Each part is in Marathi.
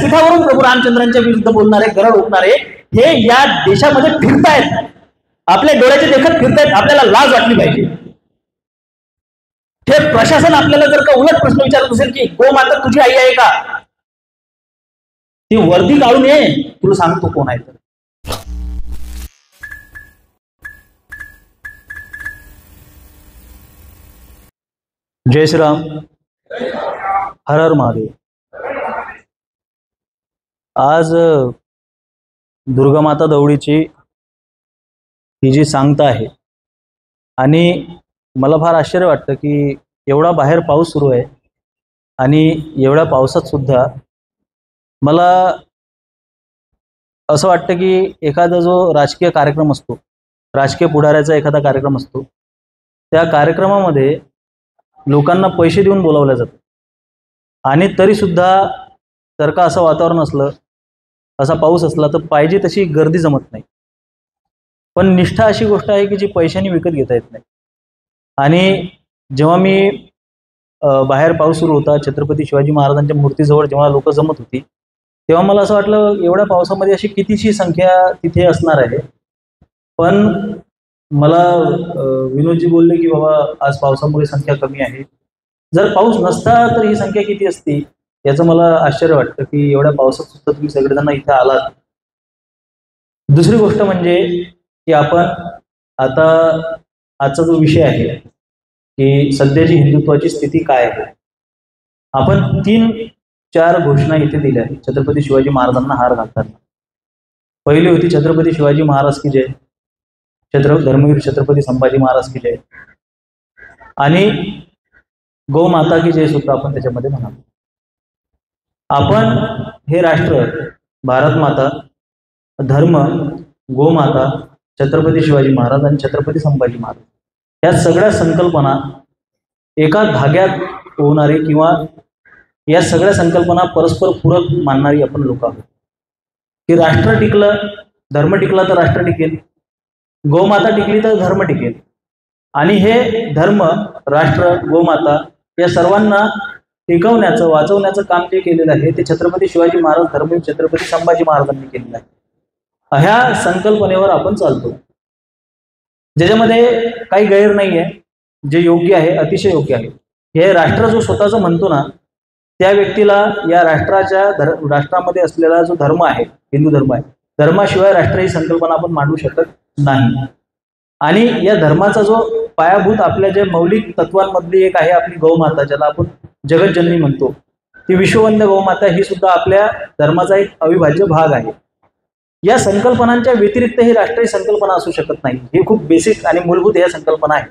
व्यासपीठावरून प्रभू रामचंद्रांच्या विरुद्ध बोलणारे, गरड ओकणारे हे या देशामध्ये फिरतायत, आपल्या डोळ्याचे देखत फिरतायत. आपल्याला लाज वाटली पाहिजे. हे प्रशासन आपल्याला जर का उलट प्रश्न विचारत असेल की गोमाता तुझी आई आहे का, ती वर्दी काढून ये, तुला सांगतो कोण आहे. जय श्रीराम, हर हर महादेव. आज दुर्गामाता दौडीची ही जी सांगता आहे आणि मला फार आश्चर्य वाटतं की एवढा बाहेर पाऊस सुरू आहे आणि एवढ्या पावसात सुद्धा मला असं वाटतं की एखादा जो राजकीय कार्यक्रम असतो, राजकीय पुढाऱ्याचा एखादा कार्यक्रम असतो, त्या कार्यक्रमामध्ये लोकांना पैसे देऊन बोलावलं जातं आणि तरीसुद्धा जर का असं वातावरण असलं, असा पाऊस असला तर पाहिजे तशी गर्दी जमत नाही. पण निष्ठा अशी गोष्ट आहे की जी पैशाने विकत घेता येत नाही. आणि जेव्हा मी बाहेर पाऊस सुरू होता, छत्रपती शिवाजी महाराजांच्या मूर्तीजवळ जेव्हा लोक जमत होती, तेव्हा मला असं वाटलं एवढ्या पावसामध्ये अशी कितीशी संख्या तिथे असणार आहे. पण मला विनोदजी बोलले की बाबा आज पावसामुळे संख्या कमी आहे. जर पाऊस नसता तर ही संख्या किती असती, याचं मला आश्चर्य वाटतं की एवढ्या पावसात सुद्धा तुम्ही सगळेजण इथे आलात. दुसरी गोष्ट म्हणजे की आपण आता आजचा जो विषय आहे की सध्याची हिंदुत्वाची स्थिती काय आहे, आपण 3-4 घोषणा इथे दिल्या आहेत छत्रपती शिवाजी महाराजांना हार घालताना. पहिली होती छत्रपती शिवाजी महाराज की जय, धर्मवीर छत्रपती संभाजी महाराज की जय, आणि गौ माता की जय सुद्धा आपण त्याच्यामध्ये म्हणालो. आपण हे राष्ट्र, भारत माता, धर्म, गोमाता, छत्रपती शिवाजी महाराज आणि छत्रपती संभाजी महाराज या सगळ्या संकल्पना एका धाग्यात होणारी किंवा या सगळ्या संकल्पना परस्पर पूरक मानणारी आपण लोक आहोत. की राष्ट्र टिकलं, धर्म टिकला तर राष्ट्र टिकेल, गोमाता टिकली तर धर्म टिकेल. आणि हे धर्म, राष्ट्र, गोमाता या सर्वांना टिकवण्याचं, वाचवण्याचं काम जे केलेलं आहे ते छत्रपती शिवाजी महाराज, धर्मवीर छत्रपती संभाजी महाराजांनी केलेलं आहे. ह्या संकल्पनेवर आपण चालतो, ज्याच्यामध्ये काही गैर नाही आहे, जे योग्य आहे, अतिशय योग्य आहे. हे राष्ट्र जो स्वतःचं म्हणतो ना, त्या व्यक्तीला या राष्ट्रामध्ये असलेला जो धर्म आहे, हिंदू धर्म आहे, धर्माशिवाय राष्ट्र ही संकल्पना आपण मांडू शकत नाही. आणि या धर्माचा जो पायाभूत आपल्या ज्या मौलिक तत्वांमधली एक आहे आपली गौमाता, ज्याला आपण जगतजननी म्हणतो, ती विश्ववंद्य गौमाता ही सुद्धा आपल्या धर्माचा एक अविभाज्य भाग आहे. या संकल्पनांच्या व्यतिरिक्त ही राष्ट्रीय संकल्पना असू शकत नाही. ही खूप बेसिक आणि मूलभूत या संकल्पना आहे.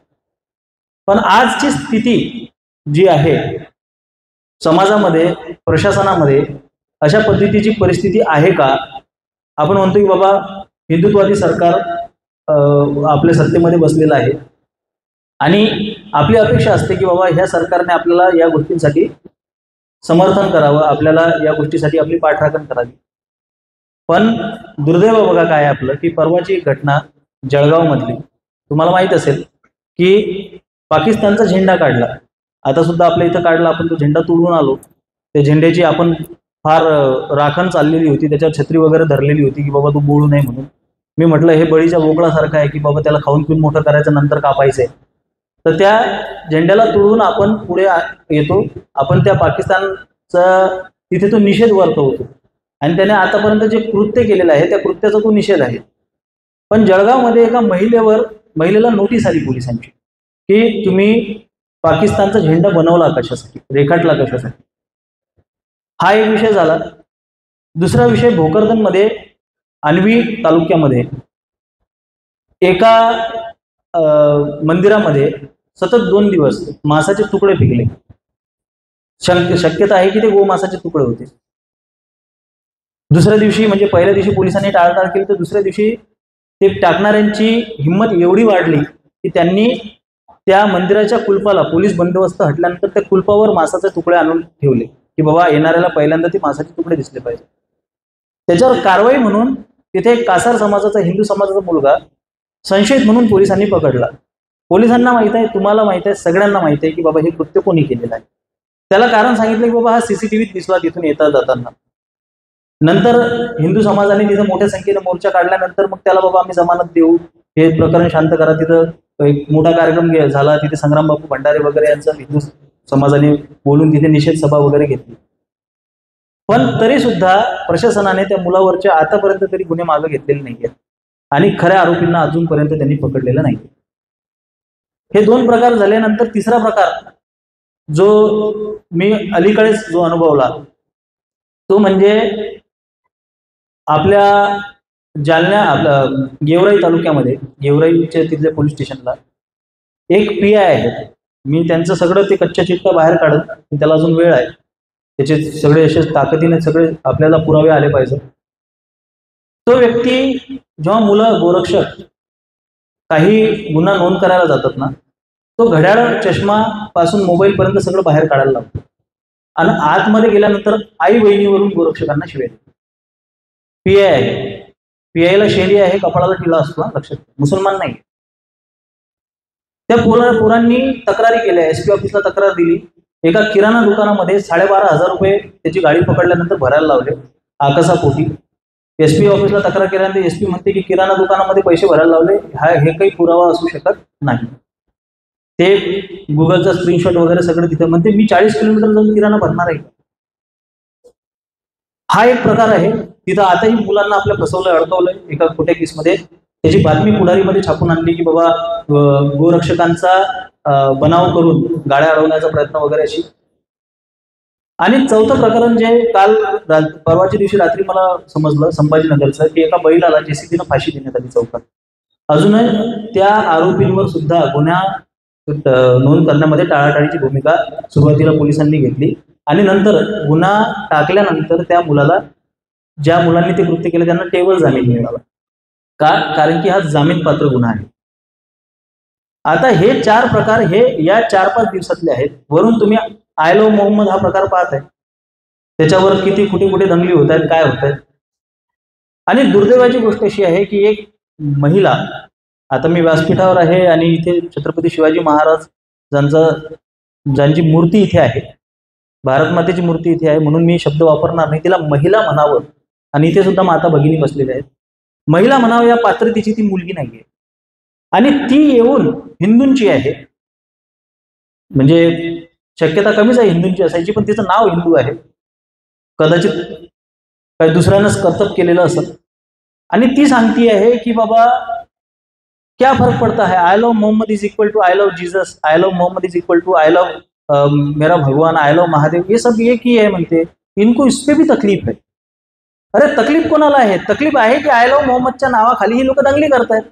पण आजची स्थिती जी आहे समाजामध्ये, प्रशासनामध्ये, अशा पद्धतीची परिस्थिती आहे का? आपण म्हणतो की बाबा हिंदुत्वादी सरकार आपल्या सत्तेमध्ये बसलेलं आहे आणि आपली अपेक्षा असते की बाबा ह्या सरकारने आपल्याला या गोष्टींसाठी समर्थन करावं, आपल्याला या गोष्टीसाठी आपली पाठराखण करावी. पण दुर्दैव बघा काय आपलं की परवाची घटना जळगावमधली, तुम्हाला माहीत असेल की पाकिस्तानचा झेंडा काढला. आता सुद्धा आपल्या इथं काढला, आपण तो झेंडा तोडून आलो. त्या झेंड्याची आपण फार राखण चाललेली होती, त्याच्यावर छत्री वगैरे धरलेली होती की बाबा तू बोलू नये म्हणून. मी म्हटलं हे बळीच्या बोकडासारखं आहे की बाबा त्याला खाऊन पिऊन मोठं करायचं, नंतर कापायचंय. तर त्या झेंड्याला तोडून आपण पुढे येतो. आपण त्या पाकिस्तानचा तिथे तो निषेध वर्तवतो आणि त्याने आतापर्यंत जे कृत्य केलेलं आहे त्या कृत्याचा तो निषेध आहे. पण जळगावमध्ये एका महिलेला नोटीस आली पोलिसांची की तुम्ही पाकिस्तानचा झेंडा बनवला कशासाठी, रेखाटला कशासाठी. हा एक विषय झाला. दुसरा विषय, भोकरदनमध्ये आनवी तालुक्यामध्ये एका मंदिरामध्ये सतत 2 दिवस मांसाचे तुकडे फेकले. शक्यता आहे की ते गोमांसाचे तुकडे होते. दुसऱ्या दिवशी, म्हणजे पहिल्या दिवशी पोलिसांनी टाळाटाळ केली, तर दुसऱ्या दिवशी ते टाकणाऱ्यांची हिंमत एवढी वाढली की त्यांनी त्या मंदिराच्या कुलपाला, पोलीस बंदोबस्त हटल्यानंतर त्या कुलपावर मांसाचे तुकडे आणून ठेवले की बाबा येणाऱ्याला पहिल्यांदा ते मांसाचे तुकडे दिसले पाहिजे. त्याच्यावर कारवाई म्हणून तिथे एक कासार समाजाचा, हिंदू समाजाचा मुलगा संशयित म्हणून पोलिसांनी पकडला. पोलिसांना माहित आहे, तुम्हाला माहित आहे, सगळ्यांना माहित आहे की बाबा हे कृत्य कोणी केलेलं आहे. त्याला कारण सांगितलं की बाबा हा CCTVत दिसला तिथून येता जाताना. नंतर हिंदू समाजाने तिथं मोठ्या संख्येने मोर्चा काढल्यानंतर मग त्याला बाबा आम्ही जमानत देऊ, हे प्रकरण शांत करा. तिथं एक मोठा कार्यक्रम झाला. तिथे संग्राम बापू भंडारे वगैरे यांचा हिंदू समाजाने बोलून तिथे निषेध सभा वगैरे घेतली. पण तरी सुद्धा प्रशासनाने त्या मुलावरचे आतापर्यंत तरी गुन्हे मागे घेतलेले नाहीये आणि खऱ्या आरोपींना अजूनपर्यंत त्यांनी पकडलेलं नाही. हे 2 प्रकार झाल्यानंतर तिसरा प्रकार जो मी अलीकडेच जो अनुभवला तो म्हणजे आपल्या आपल्या गेवराई तालुक्यामध्ये, गेवराईच्या तिथल्या पोलीस स्टेशनला एक PI आहे. मी त्यांचं सगळं ते कच्च्या चिट्टा बाहेर काढत, त्याला अजून वेळ आहे, त्याचे सगळे असे ताकदीने सगळे आपल्याला पुरावे आले पाहिजे. तो व्यक्ती जेव्हा मुलं गोरक्षक काही गुन्हा नोंद करायला जातात ना, तो घड्याळ, चष्मा पासून मोबाईल पर्यंत सगळं बाहेर काढायला लागतो आणि आतमध्ये गेल्यानंतर आई बहिणीवरून गोरक्षकांना शिवाय देतो. PI आहे, PI ला शेरी आहे, कपाळाला टिळा असतो, लक्षात, मुसलमान नाही. त्या पोरांनी तक्रारी केल्या, SP ऑफिसला तक्रार दिली. एका किराणा दुकानामध्ये 12,500 रुपये त्याची गाडी पकडल्यानंतर भरायला लावले आकसापोटी. SP ऑफिसला तक्रार केल्यानंतर SP म्हणते की किराणा दुकानामध्ये पैसे भरायला लावले, हे काही पुरावा असू शकत नाही. ते गुगलचा स्क्रीनशॉट वगैरे सगळं तिथे म्हणते मी 40 किलोमीटर जाऊन किराणा भरणार आहे. हा एक प्रकार आहे. तिथं आताही मुलांना आपल्या फसवलंय, अडकवलंय एका खोट्या केसमध्ये. त्याची बातमी पुढारीमध्ये छापून आणली की बाबा गोरक्षकांचा बनाव करून गाड्या अडवण्याचा प्रयत्न वगैरे अशी. आणि चौथं प्रकरण जे काल परवाच्या दिवशी रात्री मला समजलं संभाजीनगरचं, की एका बैलाला JCBनं फाशी देण्यात आली चौकात. अजूनही त्या आरोपींवर सुद्धा गुन्हा नोंद करण्यामध्ये टाळाटाळीची भूमिका सुरुवातीला पोलिसांनी घेतली आणि नंतर गुन्हा टाकल्यानंतर त्या मुलाला, ज्या मुलांनी ते कृत्य केलं त्यांना टेबल जामीन मिळाला. कारण की हा जामीन पात्र गुन्हा आहे. आता हे 4 प्रकार हे या 4-5 दिवसातले आहेत. वरून तुम्ही आय लव्ह मोहम्मद हा प्रकार पाहत आहे, त्याच्यावर किती कुठे कुठे दंगली होत आहेत, काय होत आहेत. आणि दुर्दैवाची गोष्ट अशी आहे की एक महिला, आता मी व्यासपीठावर आहे आणि इथे छत्रपती शिवाजी महाराज ज्यांची मूर्ती इथे आहे, भारत मातेची मूर्ती इथे आहे, म्हणून मी शब्द वापरणार नाही, तिला महिला म्हणावं. आणि इथे सुद्धा माता भगिनी बसलेल्या आहेत. महिला म्हणावं या पात्रतेची ती मुलगी नाहीये आणि ती येऊन हिंदूंची आहे. म्हणजे शक्यता कमीच आहे हिंदूंची असायची, पण तिचं नाव हिंदू आहे. कदाचित काही दुसऱ्यानंच कर्तव्य केलेलं असत. आणि ती सांगती आहे की बाबा क्या फर्क पड़ता है, I love Muhammad is equal to I love Jesus, I love Muhammad is equal to I love मेरा भगवान, आई लव महादेव, ये सब एक ही है म्हणते. इनको इस पे भी तकलीफ है. अरे तकलीफ कोणाला आहे? तकलीफ आहे की आय लव्ह मोहम्मदच्या नावाखाली ही लोक दंगली करतायत,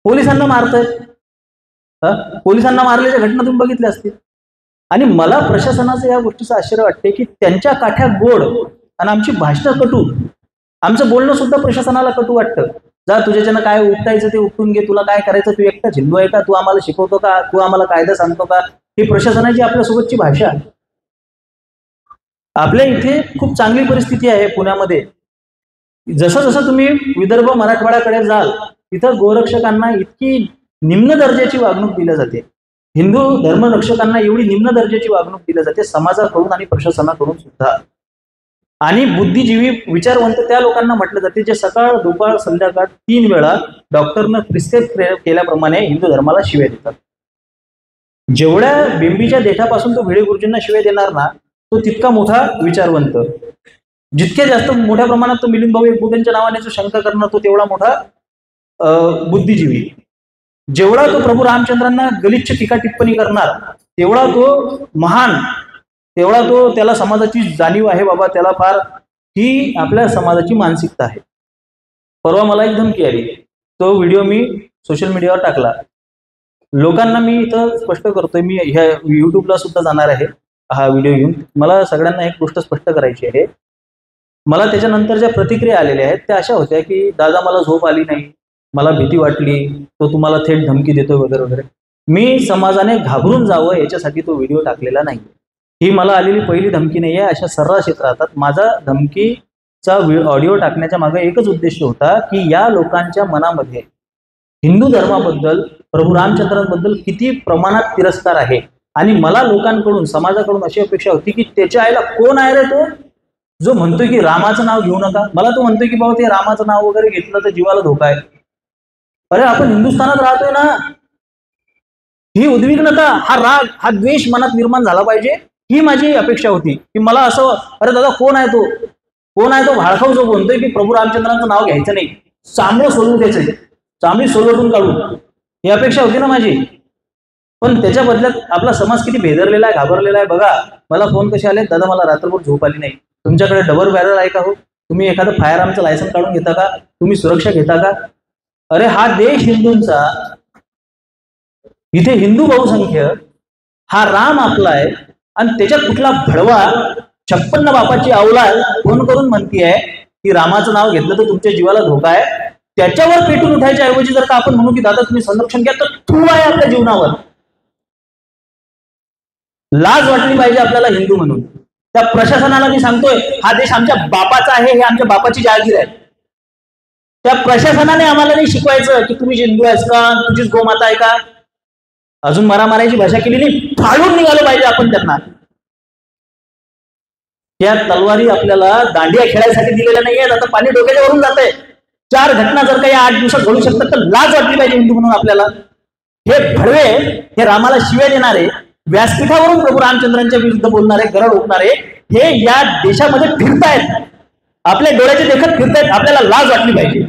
पोलिसांना मारतायत. पोलिसांना मारल्याच्या घटना तुम्ही बघितल्या असतील. आणि मला प्रशासनाचं या गोष्टीचं आश्चर्य वाटते की त्यांच्या काठ्या गोड आणि आमची भाषणं कटू, आमचं बोलणं सुद्धा प्रशासनाला कटू वाटतं. जा तुझ्याच्यानं काय उपटायचं ते उपटून घे, तुला काय करायचं, तू एकटा हिंदू आहे का, तू आम्हाला शिकवतो का, तू आम्हाला कायदा सांगतो का, ही प्रशासनाची आपल्यासोबतची भाषा. आपल्या इथे खूप चांगली परिस्थिती आहे पुण्यामध्ये. जसं जसं तुम्ही विदर्भ मराठवाड्याकडे जाल तिथं गोरक्षकांना इतकी निम्न दर्जाची वागणूक दिली जाते, हिंदू धर्मरक्षकांना एवढी निम्न दर्जाची वागणूक दिली जाते समाजाकडून आणि प्रशासनाकडून सुद्धा. आणि बुद्धिजीवी विचारवंत त्या लोकांना म्हटलं जाते जे सकाळ दुपार संध्याकाळ 3 वेळा डॉक्टरनं प्रिस्क्राईब केल्याप्रमाणे हिंदू धर्माला शिव्या देतात. जेवढ्या बिंबीच्या देठापासून तो भिडे गुरुजींना शिव्या देणार ना, तो तितका मोठा विचारवंत. जितक्या जास्त मोठ्या प्रमाणात तो मिलिंद भाऊ एकबोटेंच्या नावाने जो शंका करणार तो तेवढा मोठा बुद्धिजीवी. जेवढा तो प्रभू रामचंद्रांना गलिच्छ टीका टिप्पणी करणार तेवढा तो महान, तेवढा तो त्याला समाजाची जाणीव आहे बाबा, त्याला फार ही आपल्या समाजाची मानसिकता आहे. परवा मला एक धमकी आली, तो व्हिडिओ मी सोशल मीडियावर टाकला. लोकांना मी इथं स्पष्ट करतोय, मी ह्या युट्यूबला सुद्धा जाणार आहे हा व्हिडिओ घेऊन. मला सगळ्यांना एक गोष्ट स्पष्ट करायची आहे. मला त्याच्यानंतर ज्या प्रतिक्रिया आलेल्या आहेत त्या अशा होत्या की दादा मला झोप आली नाही, मला भीती वाटली, तो तुम्हाला थेट धमकी देतो वगैरे वगैरे. मी समाजाने घाबरून जावं याच्यासाठी तो व्हिडिओ टाकलेला नाही. ही मला आलेली पहिली धमकी नाही आहे, अशा सर्रास येत राहतात. माझा धमकीचा ऑडिओ टाकण्याच्या मागे एकच उद्देश होता की या लोकांच्या मनामध्ये हिंदू धर्माबद्दल, प्रभू रामचंद्रांबद्दल किती प्रमाणात तिरस्कार आहे. आणि मला लोकांकडून, समाजाकडून अशी अपेक्षा होती की त्याच्या आईला कोण आहे रे तो, जो म्हणतोय की रामाचं नाव घेऊ नका, मला तो म्हणतोय की बाबा ते रामाचं नाव वगैरे घेतलं तर जीवाला धोका आहे. अरे आपण हिंदुस्थानात राहतोय ना, ही उद्विग्नता, हा राग, हा द्वेष मनात निर्माण झाला पाहिजे, ही माझी अपेक्षा होती. की मला असं, अरे दादा कोण आहे तो, कोण आहे तो भाळखाऊ जो म्हणतोय की प्रभू रामचंद्रांचं नाव घ्यायचं नाही, चांगलं सोडून द्यायचं, चांगली सोलवटून काढू, ही अपेक्षा होती ना माझी. पण त्याच्या बदल्यात आपला समाज किती भेदरलेला आहे, घाबरलेला आहे. बघा मला फोन कसे आले, दादा मला रात्रभर झोप आली नाही, तुमच्याकडे डबल बॅरल आहे का हो, तुम्ही एखादं फायर आर्मचं लायसन काढून घेता का, तुम्ही सुरक्षा घेता का. अरे हा देश हिंदूंचा, इथे हिंदू बहुसंख्य, हा राम आपला आहे, आणि त्याच्यात कुठला भडवा 56 बापाची अवलाद फोन करून म्हणतीये की रामाचं नाव घेतलं तर तुमच्या जीवाला धोका आहे, त्याच्यावर पेटून उठायच्या ऐवजी जर का आपण म्हणू की दादा तुम्ही संरक्षण घ्या, तर तू आहे आपल्या जीवनावर. लाज वाटली पाहिजे आपल्याला हिंदू म्हणून. त्या प्रशासनाला मी सांगतोय, हा देश आमच्या बापाचा आहे, हे आमच्या बापाची जहागीर आहे. त्या प्रशासनाने आम्हाला नाही शिकवायचं की तुम्ही हिंदू आहेस का, तुझीच गोमाता आहे का. अजून मारामारायची भाषा केली नाही, फाडून निघालं पाहिजे आपण त्यांना. त्या तलवारी आपल्याला दांडिया खेळायसाठी दिलेल्या नाहीये, आता पाणी डोक्याच्या वरून जात आहे. 4 घटना जर काही 8 दिवसात घडू शकतात तर लाज वाटली पाहिजे हिंदू म्हणून आपल्याला. हे भडवे, हे रामाला शिव्या देणारे, व्यासपीठावरून प्रभू रामचंद्रांच्या विरुद्ध बोलणारे, गरड ओकणारे, हे या देशामध्ये फिरतायत, आपल्या डोळ्याचे देखत फिरतायत. आपल्याला लाज वाटली पाहिजे.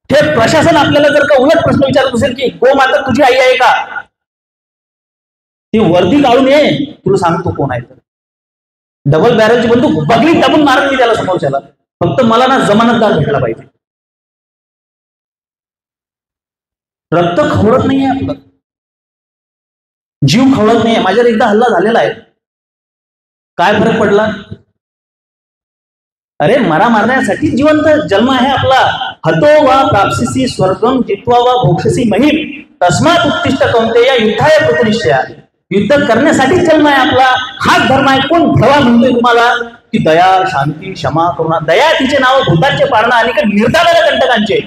हे प्रशासन आपल्याला जर का उलट प्रश्न विचारत असेल की गोमाता तुझी आई आहे का, ती वर्दी काढून ये, तुला सांगतो कोण आहे. डबल बॅरलची बंदूक बगली दाबून मारून मी त्याला समोरच्याला, फक्त मला ना जमानतदार भेटला पाहिजे. रक्त खवळत नाहीये आपलं, जीव खवळत नाहीये. माझ्यावर एकदा हल्ला झालेला आहे, काय फरक पडला. अरे मरा मारण्यासाठी जिवंत जन्म आहे आपला. हतो वा प्राप्सिसी स्वर्गम जित्वा वा भोक्षसी महिम तस्मात उत्तिष्ठ कौंतेय युद्धाय कृतनिश्चया. युद्ध करण्यासाठी जन्म आहे आपला, हाच धर्म आहे. कोण भवा म्हणतोय तुम्हाला की दया, शांती, क्षमा, करुणा. दया तिचे नाव भूतांचे पारणं आणि निर्धाराला कंटकांचे.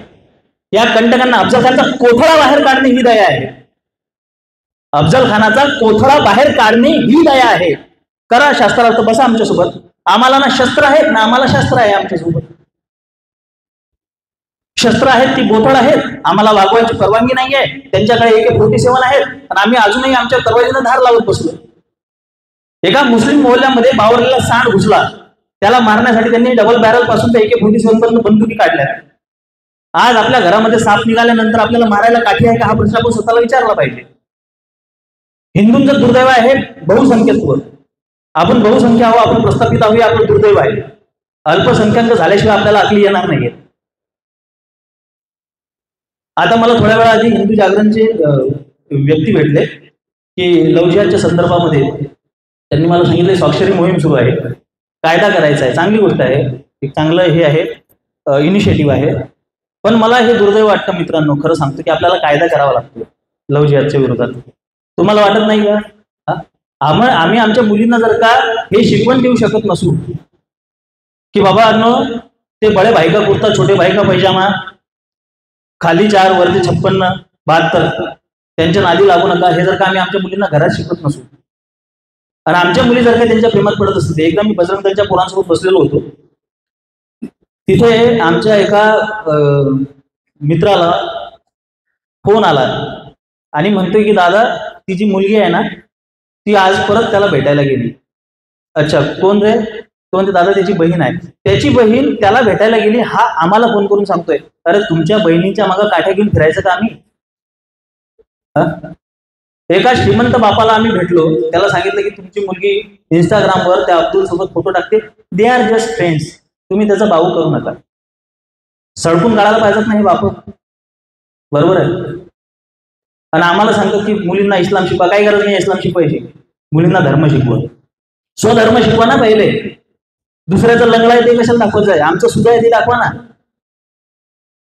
या कंटकांना अफजल खानचा कोथळा बाहेर काढणे ही दया आहे. अफजल खानाचा कोथळा बाहेर काढणे ही दया आहे. करा शास्त्रार्थ, बसा आमच्यासोबत. आम्हाला ना शस्त्र आहेत ना आम्हाला शास्त्र आहे. आमच्यासोबत शस्त्र आहेत, ती बोथळ आहेत, आम्हाला वागवायची परवानगी नाहीये. त्यांच्याकडे AK-47 आहेत आणि आम्ही अजूनही आमच्या दरवाजाला धार लावत बसलो. एका मुस्लिम मोहल्ल्यामध्ये बावरलेला सांड घुसला, त्याला मारण्यासाठी त्यांनी डबल बॅरल पासून त्या AK-47 पर्यंत बंदुकी काढल्या. आज आपल्या घरामध्ये साप निघाल्यानंतर आपल्याला मारायला काठी आहे का, हा प्रश्न आपण स्वतःला विचारला पाहिजे. हिंदूंचं दुर्दैव आहे बहुसंख्यत्व. आपण बहुसंख्या आहो, आपण प्रस्थापित आहोत, आपलं दुर्दैव आहे. अल्पसंख्याक झाल्याशिवाय आपल्याला अकली येणार नाहीये. आता मला थोड्या वेळा आधी हिंदू जागरणचे व्यक्ती भेटले की लव्ह जिहादच्या संदर्भामध्ये त्यांनी मला सांगितलं स्वाक्षरी मोहीम सुरू आहे, कायदा करायचा आहे. चांगली गोष्ट आहे, एक चांगलं हे आहे, इनिशिएटिव्ह आहे. पण मला हे दुर्दैव वाटतं मित्रांनो, खरं सांगतो की आपल्याला कायदा करावा लागतो लव्ह जिहादच्या विरोधात. तुम्हाला वाटत नाही का? आम्ही आमच्या मुलींना जर का हे शिकवण देऊ शकत नसू की बाबा ते बडे भाई का कुर्ता, छोटे भाई का पैजामा, खाली 4 वरती 56 72, त्यांच्या नादी लागू नका, हे जर का आम्ही आमच्या मुलींना घरात शिकवत नसू आणि आमच्या मुली जर का त्यांच्या प्रेमात पडत असतील. एकदा मी बजरंग त्यांच्या पोरांसोबत बसलेलो होतो, तिथे आमच्या एका मित्राला फोन आला आणि म्हणतोय की दादा ती जी मुलगी आहे ना ती आज परत त्याला भेटायला गेली. अच्छा कोण रे? तो म्हणते दादा त्याची बहीण आहे. त्याची बहीण त्याला भेटायला गेली, हा आम्हाला फोन करून सांगतोय. अरे तुमच्या बहिणीच्या मागं काठ्या घेऊन फिरायचं का आम्ही? एका श्रीमंत बापाला आम्ही भेटलो, त्याला सांगितलं की तुमची मुलगी इंस्टाग्रामवर त्या अब्दुल सोबत फोटो टाकते, दे आर जस्ट फ्रेंड्स, तुम्ही त्याचा भाऊ करू नका. सडकून काढायला पाहिजेत नाही बाप, बरोबर आहे. आणि आम्हाला सांगतात की मुलींना इस्लाम शिकवा. काही गरज नाही इस्लाम शिकवायची, मुलींना धर्म शिकवा, स्वधर्म शिकवा ना पहिले. दुसऱ्याचं लंगडा आहे ते कशाला दाखवायचं आहे? आमचं सुद्धा आहे ते दाखवा ना.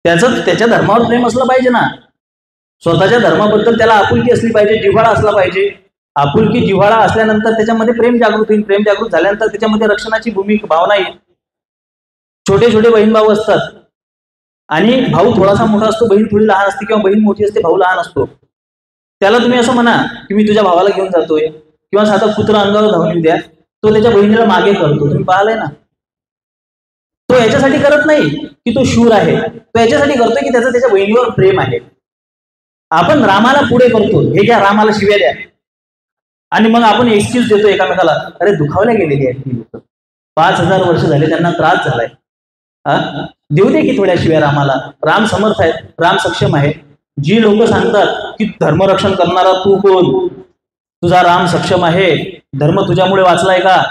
त्याच्या धर्मावर प्रेम असलं पाहिजे ना. स्वतःच्या धर्माबद्दल त्याला आपुलकी असली पाहिजे, जिव्हाळा असला पाहिजे. आपुलकी जिव्हाळा असल्यानंतर त्याच्यामध्ये प्रेम जागृत होईल. प्रेम जागृत झाल्यानंतर त्याच्यामध्ये रक्षणाची भूमिका भावना येईल. छोटे छोटे बहीण भाऊ असतात आणि भाऊ थोडासा मोठा असतो, बहीण थोडी लहान असते, किंवा बहीण मोठी असते, भाऊ लहान असतो. त्याला तुम्ही असं म्हणा की मी तुझ्या भावाला घेऊन जातोय, किंवा साधा कुत्रा अंगावर धावून येऊ द्या, तो त्याच्या बहिणीला मागे करतो. तुम्ही पाहिलंय ना. तो याच्यासाठी करत नाही की तो शूर आहे, तो याच्यासाठी करतोय की त्याचं त्याच्या बहिणीवर प्रेम आहे. आपण रामाला पुढे करतो, हे घ्या रामाला शिव्या द्या, आणि मग आपण एक्सक्यूज देतो एकामेकाला. अरे दुखावल्या गेलेली आहेत ती लोक, 5,000 वर्ष झाले त्यांना त्रास झालाय. देऊ दे की थोड्या शिव्या रामाला. राम समर्थ आहे, राम सक्षम आहे. जी लोक सांगतात की धर्मरक्षण करणारा तू कोण, तुझा राम सक्षम आहे, धर्म तुझ्यामुळे वाचलाय का,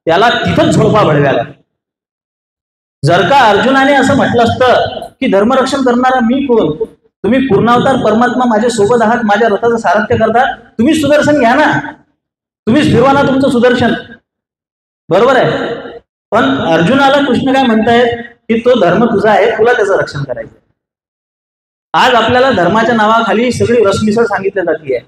त्याला तिथंच झोडपा भडव्याला. जर का अर्जुनाने असं म्हटलं असतं की धर्मरक्षण करणारा मी कोण, तुम्ही पूर्णावतार परमात्मा माझ्या सोबत आहात, माझ्या रथाचं सारथ्य करता, तुम्ही सुदर्शन घ्या ना, तुम्हीच फिरवा ना तुमचं सुदर्शन. बरोबर आहे. पण अर्जुनाला कृष्ण काय म्हणतायत की तो धर्म तुझा आहे, तुला त्याचं रक्षण करायचं. आज आपल्याला धर्माच्या नावाखाली सगळी रसमिसळ सांगितली जाते.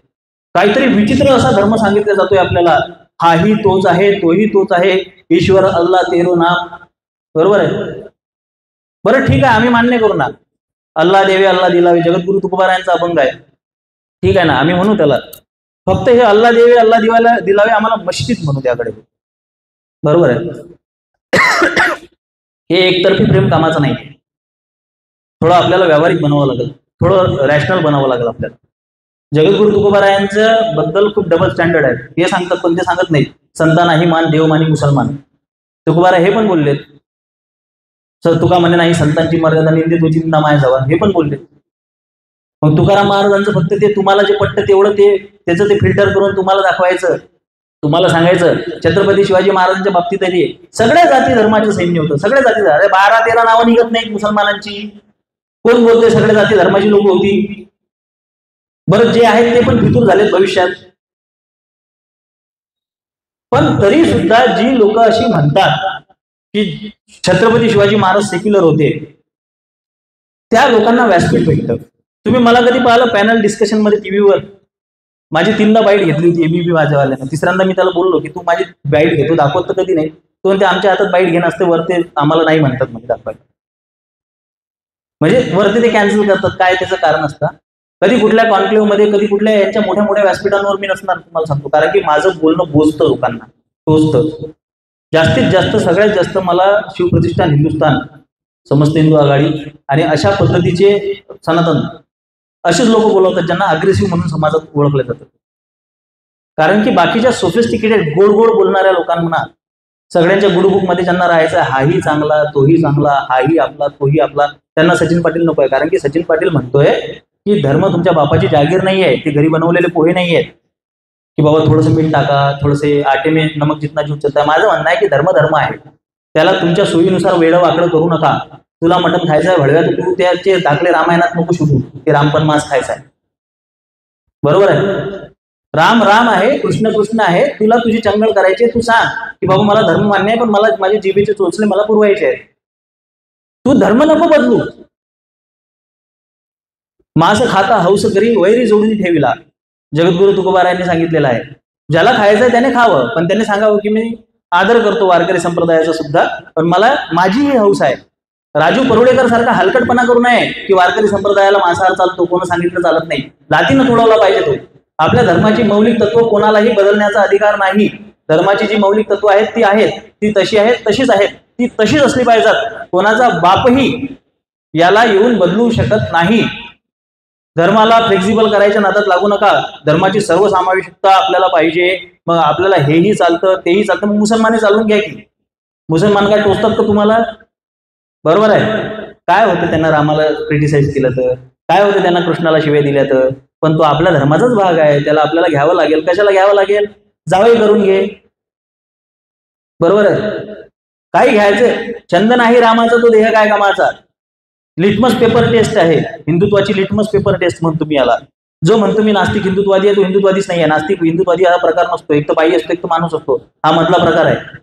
काहीतरी विचित्र असा धर्म सांगितला जातोय आपल्याला. हाही तोच आहे, तोही तोच आहे, ईश्वर अल्लाह तेरो नाम. बरोबर आहे. बरं ठीक आहे, आम्ही मान्य करू ना, अल्लाह देवे अल्लाह दिलावे, जगद्गुरु तुकोबारायांचा अभंग आहे, ठीक आहे ना, आम्ही म्हणू त्याला. फक्त हे अल्लाह देवे अल्लाह दिलावे आम्हाला मस्जिद म्हणू त्याकडे. बरोबर आहे. हे एकतर्फी प्रेम कामाचं नाही. थोडं आपल्याला व्यावहारिक बनावं लागेल, थोडं रॅशनल बनावं लागेल आपल्याला. जगद्गुरु तुकोबारायांच्या बद्दल खूप डबल स्टँडर्ड आहे. हे सांगतात पण ते सांगत नाही संता नाही मान देव मानी मुसलमान. तुकोबारा हे पण बोललेत, सर तुका म्हणे नाही संतांची मर्यादा निंदे तुझी निंदा माय जावा, हे पण बोललेत. मग तुकाराम महाराजांचं फक्त ते तुम्हाला जे पटतं तेवढं ते त्याचं ते फिल्टर करून तुम्हाला दाखवायचं, तुम्हाला सांगायचं. छत्रपती शिवाजी महाराजांच्या बाबतीतही सगळ्या जाती धर्माचं सैन्य होतं, सगळ्या जाती. 12-13 नावं निघत नाहीत मुसलमानांची. कोण बोलतोय सगळ्या जाती धर्माची लोक होती. बरं जे आहेत ते पण फितूर झालेत भविष्यात. पण तरी सुद्धा जी लोक अशी म्हणतात की छत्रपती शिवाजी महाराज सेक्युलर होते, त्या लोकांना व्यासपीठ भेटतं. तुम्ही मला कधी पाहिलं पॅनल डिस्कशन मध्ये टीव्हीवर? माझी 3दा बाईट घेतली होती एबीपी माझ्यावाल्यानं. तिसऱ्यांदा मी त्याला बोललो की तू माझी बाईट घेतो, दाखवत तर कधी नाही. तो म्हणते आमच्या हातात बाईट घेणं असते, वरते आम्हाला नाही म्हणतात म्हणजे दाखवायला. म्हणजे वरती ते कॅन्सल करतात. काय त्याचं कारण असतं? कधी कुठल्या कॉन्क्लेव्ह मध्ये, कधी कुठल्या यांच्या मोठ्या मोठ्या व्यासपीठांवर मी नसणार, तुम्हाला सांगतो. कारण की माझं बोलणं बोचतं लोकांना, टोचतं. जास्तीत जास्त सगळ्यात जास्त मला शिवप्रतिष्ठान हिंदुस्थान, समस्त हिंदू आघाडी आणि अशा पद्धतीचे सनातन असेच लोक बोलवतात ज्यांना अग्रेसिव्ह म्हणून समाजात ओळखले जातात. कारण की बाकीच्या सोफिस्टिकेटेड गोड गोड बोलणाऱ्या लोकांना, सगळ्यांच्या गुडबुक मध्ये ज्यांना राहायचं, हाही चांगला तोही चांगला, हाही आपला तोही आपला, त्यांना सचिन पाटील नको आहे. कारण की सचिन पाटील म्हणतोय की धर्म तुमच्या बापाची जागीर नाही आहे, ते घरी बनवलेले पोहे नाही आहेत की बाबा थोडंसं मीठ टाका, थोडेसे आटे में नमक जितना जीव चलता है. माझं म्हणणं आहे की धर्म धर्म आहे, त्याला तुमच्या सोयीनुसार वेळं वाकडं करू नका. तुला मटण खायचं आहे भडव्या, तर तू त्याचे दाखले रामायणात नको शोधू की रामपण मांस खायचा आहे. बरोबर आहे. राम राम आहे, कृष्ण कृष्ण आहे. तुला तुझी चंगळ करायची, तू सांग की बाबा मला धर्म मान्य आहे, पण मला माझे जिभेचे चोचले मला पुरवायचे आहेत. तू धर्म नको बदलू. मांस खाता हौस करी वैरी जोडून ठेविला, जगद्गुरु तुकोबारायांनी सांगितलेलं आहे. ज्याला खायचंय त्याने खावं, पण त्याने सांगावं की मी आदर करतो वारकरी संप्रदायाचा सुद्धा, पण मला माझी ही हौस आहे. राजू परुळेकर सारखा हलकटपणा करू नये की वारकरी संप्रदायाला मांसाहार चालतो, कोण सांगितलं चालत नाही. जातीनं तोडवला पाहिजे तो. आपल्या धर्माची मौलिक तत्व कोणालाही बदलण्याचा अधिकार नाही. धर्माची जी मौलिक तत्व आहेत ती आहेत, ती तशी आहेत, तशीच आहेत, ती तशीच असली पाहिजेत. कोणाचा बापही याला येऊन बदलू शकत नाही. धर्माला फ्लेक्झिबल करायच्या नादात लागू नका. धर्माची सर्वसमावेशकता आपल्याला पाहिजे. मग आपल्याला हेही चालतं तेही चालतं, मग मुसलमाने चालवून घ्या की. मुसलमान काय टोचतात का तुम्हाला? बरोबर आहे. काय होतं त्यांना रामाला क्रिटिसाइज केलं तर, काय होतं त्यांना कृष्णाला शिव्या दिल्या तर, पण तो आपल्या धर्माचाच भाग आहे, त्याला आपल्याला घ्यावं लागेल. कशाला घ्यावं लागेल? जावई करून घे. बरोबर आहे. काही घ्यायचं छंद नाही रामाचा, तो देह काय कामाचा. लिटमस पेपर टेस्ट आहे, हिंदुत्वाची लिटमस पेपर टेस्ट म्हणतो मी याला. जो म्हणतो मी नास्तिक हिंदुत्वादी आहे तो हिंदुत्वादीच नाही आहे. नास्तिक हिंदुत्वादी हा प्रकार नसतो. एक तर बाई असतो, एक तर माणूस असतो. हा मधला प्रकार आहे.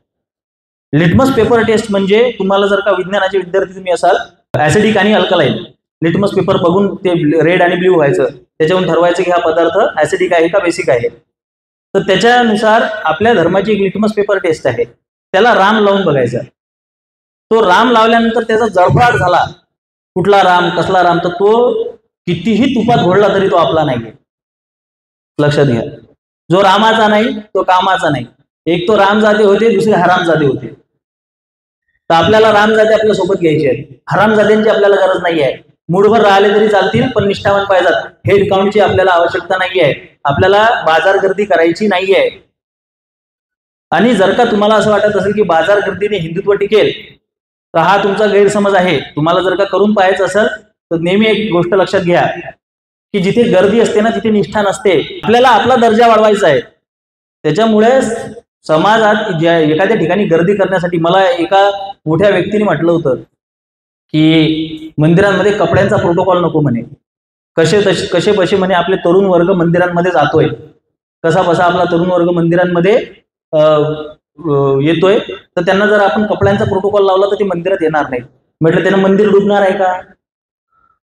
लिटमस पेपर टेस्ट म्हणजे तुम्हाला जर का विज्ञानाचे विद्यार्थी तुम्ही असाल, ऍसिडिक आणि अल्कलाइन, लिटमस पेपर बघून ते रेड आणि ब्ल्यू व्हायचं, त्याच्यावरून ठरवायचं की हा पदार्थ ऍसिडिक आहे का बेसिक आहे. तर त्याच्यानुसार आपल्या धर्माची एक लिटमस पेपर टेस्ट आहे, त्याला राम लावून बघायचा. तो राम लावल्यानंतर त्याचा जळफळाट झाला, कुठला राम कसला राम, तर तो कितीही तुपात घोळला तरी तो आपला नाही. लक्षात घ्या. जो रामाचा नाही तो कामाचा नाही. एक तो रामजादे होते, दुसरे हरामजादे होते. तर आपल्याला रामजादे आपल्या सोबत घ्यायचे आहेत, हरामजाद्यांची आपल्याला गरज नाही आहे. मूठभर राहिले तरी चालतील, पण निष्ठावान पाहिजेत. हेड काउंटची आपल्याला आवश्यकता नाही आहे. आपल्याला बाजार गर्दी करायची नाही आहे. आणि जर का तुम्हाला असं वाटत असेल की बाजार गर्दीने हिंदुत्व टिकेल, तर हा तुमचा गैरसमज आहे. तुम्हाला जर का करून पाहायचं असेल तर नेहमी एक गोष्ट लक्षात घ्या की जिथे गर्दी असते ना तिथे निष्ठा नसते. आपल्याला आपला दर्जा वाढवायचा आहे. त्याच्यामुळे समाजात एखाद्या ठिकाणी गर्दी करण्यासाठी मला एका मोठ्या व्यक्तीने म्हटलं होतं की मंदिरांमध्ये कपड्यांचा प्रोटोकॉल नको म्हणे. कसे बसे म्हणे आपले तरुण वर्ग मंदिरांमध्ये जातोय, कसा बसा आपला तरुण वर्ग मंदिरांमध्ये येतोय, तर त्यांना जर आपण कपड्यांचा प्रोटोकॉल लावला तर ते मंदिरात येणार नाही. म्हटलं त्यानं मंदिर डुबणार आहे का?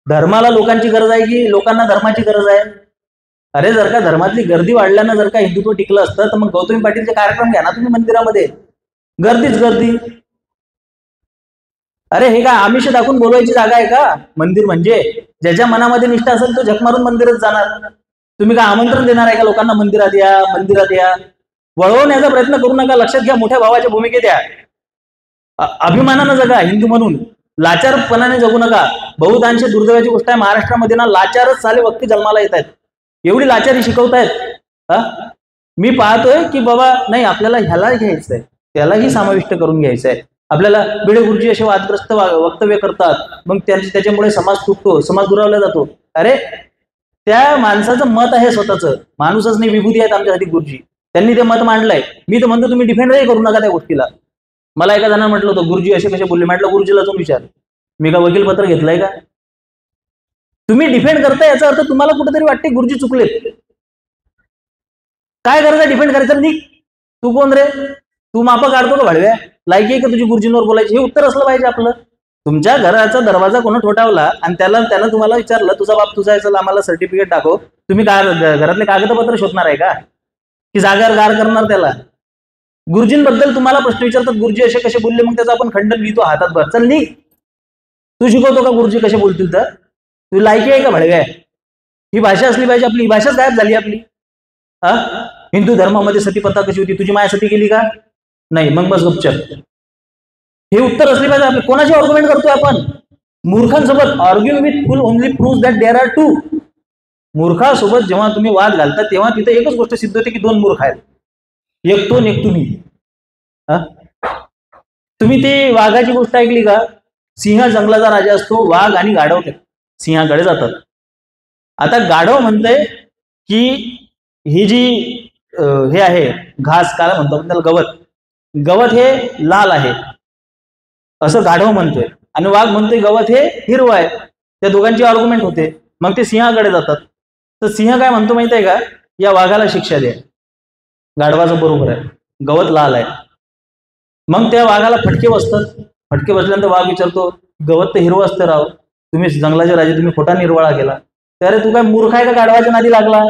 धर्माला लोकांची गरज आहे की लोकांना धर्माची गरज आहे? अरे जर का धर्मातली गर्दी वाढल्यानं जर का हिंदुत्व टिकलं असतं तर मग गौतमी पाटीलचे कार्यक्रम घ्या ना तुम्ही मंदिरामध्ये. गर्दीच गर्दी. अरे हे काय आमिष दाखवून बोलवायची जागा आहे का मंदिर? म्हणजे ज्याच्या मनामध्ये निष्ठा असेल तो झक मारून मंदिरात जाणार. तुम्ही काय आमंत्रण देणार आहे का लोकांना मंदिरात या मंदिरात या? वळवण्याचा प्रयत्न करू नका. लक्षात घ्या, मोठ्या भावाच्या भूमिकेत या. अभिमानानं जगा हिंदू म्हणून, लाचारपणाने जगू नका. बहुतांश दुर्दैवाची गोष्ट आहे महाराष्ट्रामध्ये ना लाचारच साले वक्ती जन्माला येत आहेत. एवढी लाचारी शिकवतायत. मी पाहतोय की बाबा नाही आपल्याला ह्याला घ्यायचंय, त्यालाही समाविष्ट करून घ्यायचं आहे. आपल्याला भिडे गुरुजी असे वादग्रस्त वक्तव्य करतात, मग त्याच्यामुळे समाज तुटतो, समाज दुरावला जातो. अरे त्या माणसाचं मत आहे स्वतःचं, माणूसच नाही विभूती आहेत आमच्यासाठी गुरुजी. त्यांनी ते मत मांडलंय. मी तर म्हणतो तुम्ही डिफेंडही करू नका त्या गोष्टीला. मला एका जणांना म्हटलं होतं गुरुजी असे कसे बोलले. म्हटलं गुरुजीला जाऊन विचार. मी का वकील पत्र घेतलंय का? तुम्ही डिफेंड करताय याचा अर्थ तुम्हाला कुठेतरी वाटते गुरुजी चुकलेत. काय गरज आहे डिफेंड करायचं? निक तू कोण रे? तू मापा काढतो का भाडव्या? लायकी आहे का तुझी गुरुजींवर बोलायची? हे उत्तर असलं पाहिजे आपलं. तुमच्या घराचा दरवाजा कोण ठोठावला आणि त्यानं तुम्हाला विचारलं तुझा बाप तुझा याचं आम्हाला सर्टिफिकेट दाखव, तुम्ही घरातले कागदपत्र शोधणार आहे का की जागेवर गार करणार त्याला? गुरुजींबद्दल तुम्हाला प्रश्न विचारतात गुरुजी असे कसे बोलले, मग त्याचा आपण खंडन लिहितो हातात भर. चल निघ. तू शिकवतो का गुरुजी कसे बोलतील? तर तू लायकी आहे का भाडव्या? ही भाषा असली पाहिजे आपली. ही भाषाच गायब झाली आपली. हिंदू धर्मामध्ये सतीप्रथा कशी होती? तुझी माया सती केली का? नाही. मग बस गपचप. हे उत्तर असले पाहिजे आपले. कोणाशी आर्ग्युमेंट करतोय आपण? मूर्खांसोबत. Argue with fool only prove that there are two. मूर्खासोबत जेव्हा तुम्ही वाद घालता तेव्हा तिथे एकच गोष्ट सिद्ध होते की दोन मूर्ख आहेत, एक तो एक तुम्ही. तुम्ही ती वाघाची गोष्ट ऐकली का? सिंह जंगलाचा राजा असतो, वाघ आणि गाढव सिंहाकडे जातात. आता गाढव म्हणतंय की ही जी हे आहे घास, काय म्हणतो आपण त्याला, गवत हे लाल आहे असं गाढव म्हणतोय, आणि वाघ म्हणतोय गवत हे हिरवं आहे. त्या दोघांची आर्ग्युमेंट होते. मग ते सिंहाकडे जातात. तर सिंह काय म्हणतो माहित आहे का? या वाघाला शिक्षा द्या. गाढवाचं बरोबर आहे, गवत लाल आहे. मग त्या वाघाला फटके बसतात. फटके बसल्यानंतर वाघ विचारतो गवत तर हिरवं असतं राव, तुम्ही जंगलाचे राजे, तुम्ही खोटा निर्वाळा केला. तर तू काय मूर्ख आहे का गाढवाच्या नादी लागला?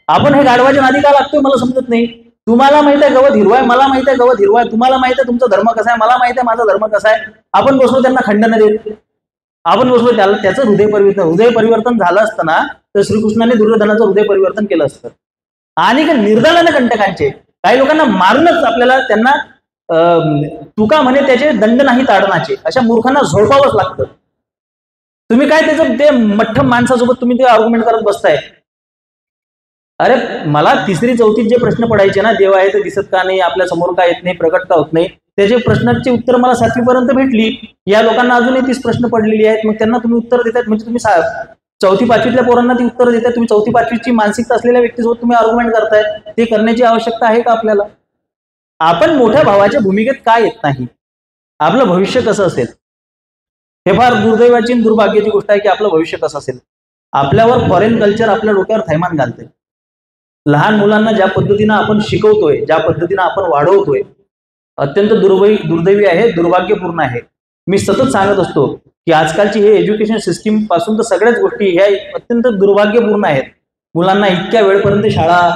आपण हे गाढवाच्या नादी का लागतोय मला समजत नाही. तुम्हाला माहित आहे गवत हिरवा आहे, मला माहित आहे गवत हिरवा आहे, तुम्हाला माहित आहे तुमचा धर्म कसा आहे, मला माहित आहे माझा धर्म कसा आहे. आपण बसलो त्यांना खंडन देत, आपण बसलो त्याचं हृदय परिवर्तन झालं असतं ना तर श्रीकृष्णाने दुर्योधनाचं हृदय परिवर्तन केलं असतं. आणि निर्दळाने कंटकांचे काही लोकांना मारूनच आपल्याला त्यांना तुका म्हणे त्याचे दंड नाही ताडणाचे, अशा मूर्खांना झोडपावंच लागतं. तुम्ही काय त्याचं ते मठ्ठम माणसासोबत तुम्ही ते आर्ग्युमेंट करत बसताय. अरे मला तिसरी चौथीत जे प्रश्न पडायचे ना, देव आहे तर दिसत का नाही, आपल्या समोर का येत नाही, प्रकट का होत नाही, त्याचे प्रश्नांची उत्तर मला 7वी पर्यंत भेटली. या लोकांना अजूनही 30 प्रश्न पडलेली आहेत. मग त्यांना तुम्ही उत्तर देतात म्हणजे तुम्ही 4थी 5वीतल्या पोरांना ती उत्तर देतात. तुम्ही 4थी 5वीची मानसिकता असलेल्या व्यक्तीसोबत तुम्ही आर्ग्युमेंट करताय. ते करण्याची आवश्यकता आहे का आपल्याला? आपण मोठ्या भावाच्या भूमिकेत का येत नाही? आपलं भविष्य कसं असेल? हे फार दुर्दैवाची दुर्भाग्याची गोष्ट आहे की आपलं भविष्य कसं असेल. आपल्यावर फॉरेन कल्चर आपल्या डोक्यावर थैमान घालते. लहान मुलांना ज्या पद्धतीनं आपण शिकवतोय, ज्या पद्धतीनं आपण वाढवतोय, अत्यंत दुर्दैवी आहे, दुर्भाग्यपूर्ण आहे. मी सतत सांगत असतो की आजकालची हे एज्युकेशन सिस्टीम पासून तर सगळ्याच गोष्टी ह्या अत्यंत दुर्भाग्यपूर्ण आहेत. मुलांना इतक्या वेळपर्यंत शाळा,